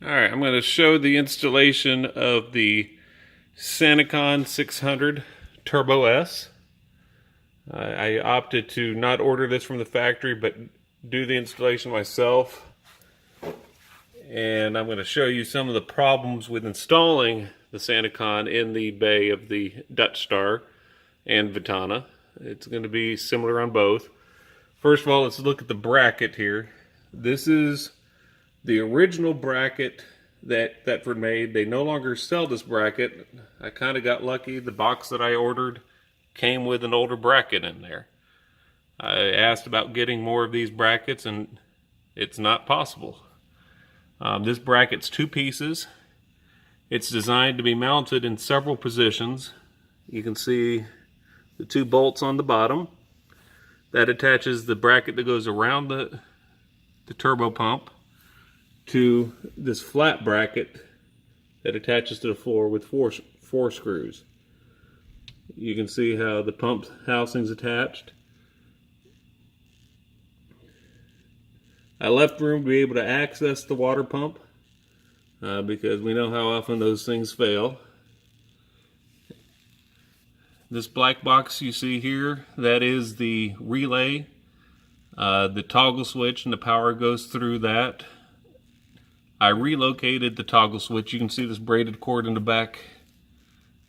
Alright, I'm going to show the installation of the Sanicon 600 Turbo S. I opted to not order this from the factory, but do the installation myself. And I'm going to show you some of the problems with installing the Sanicon in the bay of the dutchstar and Vitana. It's going to be similar on both. First of all, let's look at the bracket here. This is the original bracket that Thetford made. They no longer sell this bracket. I kind of got lucky. The box that I ordered came with an older bracket in there. I asked about getting more of these brackets and it's not possible. This bracket's two pieces. It's designed to be mounted in several positions. You can see the two bolts on the bottom. That attaches the bracket that goes around the turbo pump to this flat bracket that attaches to the floor with four screws. You can see how the pump housing's attached. I left room to be able to access the water pump because we know how often those things fail. This black box you see here, that is the relay. The toggle switch and the power goes through that. I relocated the toggle switch. You can see this braided cord in the back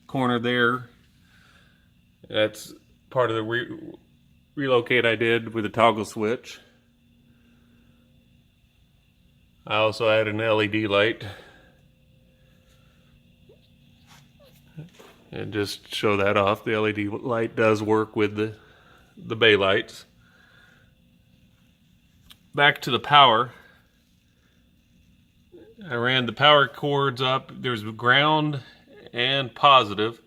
corner there. That's part of the relocate I did with the toggle switch. I also added an LED light. And just show that off. The LED light does work with the bay lights. Back to the power. I ran the power cords up. There's ground and positive.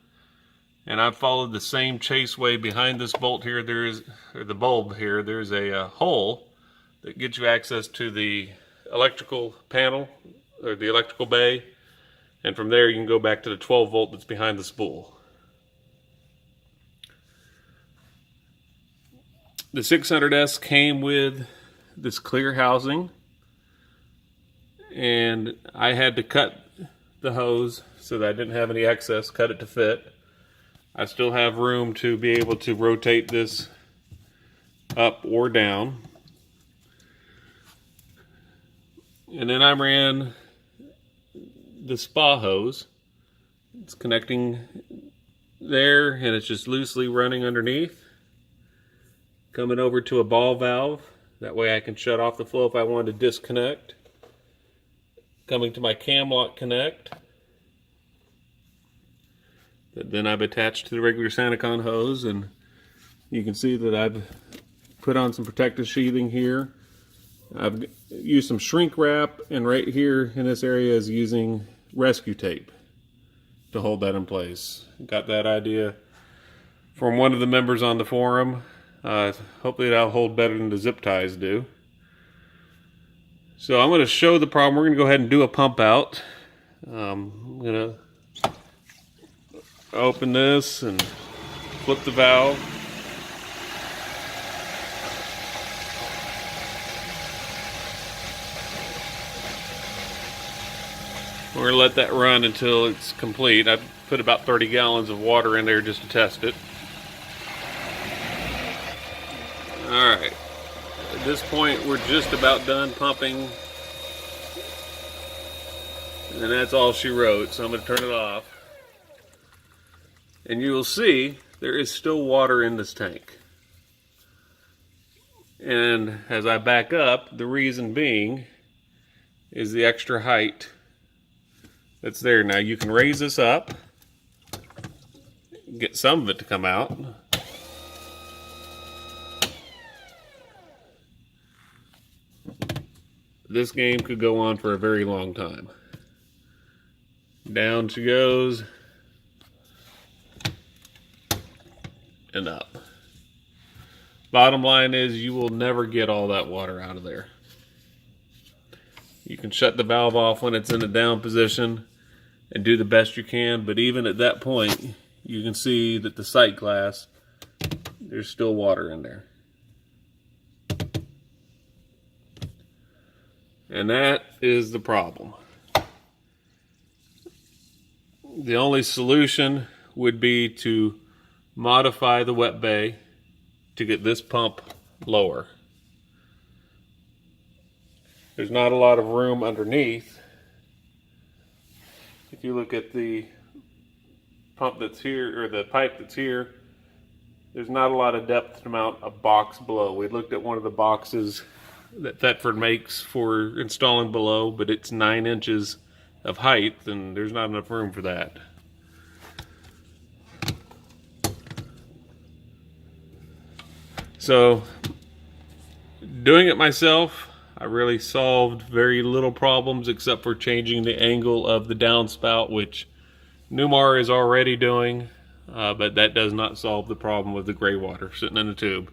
And I followed the same chase way behind this bolt here. The bulb here, there's a hole that gets you access to the electrical panel or the electrical bay, and from there you can go back to the 12 volt that's behind the spool. The 600S came with this clear housing, and I had to cut the hose so that I didn't have any excess, cut it to fit. I still have room to be able to rotate this up or down. And then I ran the spa hose. It's connecting there, and it's just loosely running underneath. Coming over to a ball valve. That way I can shut off the flow if I wanted to disconnect. Coming to my cam lock connect. That then I've attached to the regular Sanicon hose, and you can see that I've put on some protective sheathing here. I've used some shrink wrap, and right here in this area is using rescue tape to hold that in place. Got that idea from one of the members on the forum. Hopefully that'll hold better than the zip ties do. So I'm going to show the problem. We're going to go ahead and do a pump out. I'm going to open this and flip the valve. We're going to let that run until it's complete. I've put about 30 gallons of water in there just to test it. Alright, at this point we're just about done pumping, and that's all she wrote, so I'm going to turn it off. And you will see there is still water in this tank. And as I back up, the reason being is the extra height that's there. Now you can raise this up, get some of it to come out. This game could go on for a very long time. Down she goes, and up. Bottom line is you will never get all that water out of there. You can shut the valve off when it's in a down position and do the best you can, but even at that point, you can see that the sight glass, there's still water in there. And that is the problem. The only solution would be to modify the wet bay to get this pump lower. There's not a lot of room underneath. If you look at the pump that's here, or the pipe that's here, there's not a lot of depth to mount a box below. We looked at one of the boxes that Thetford makes for installing below, but it's 9 inches of height, and there's not enough room for that. So doing it myself, I really solved very little problems except for changing the angle of the downspout, which Newmar is already doing, but that does not solve the problem with the gray water sitting in the tube.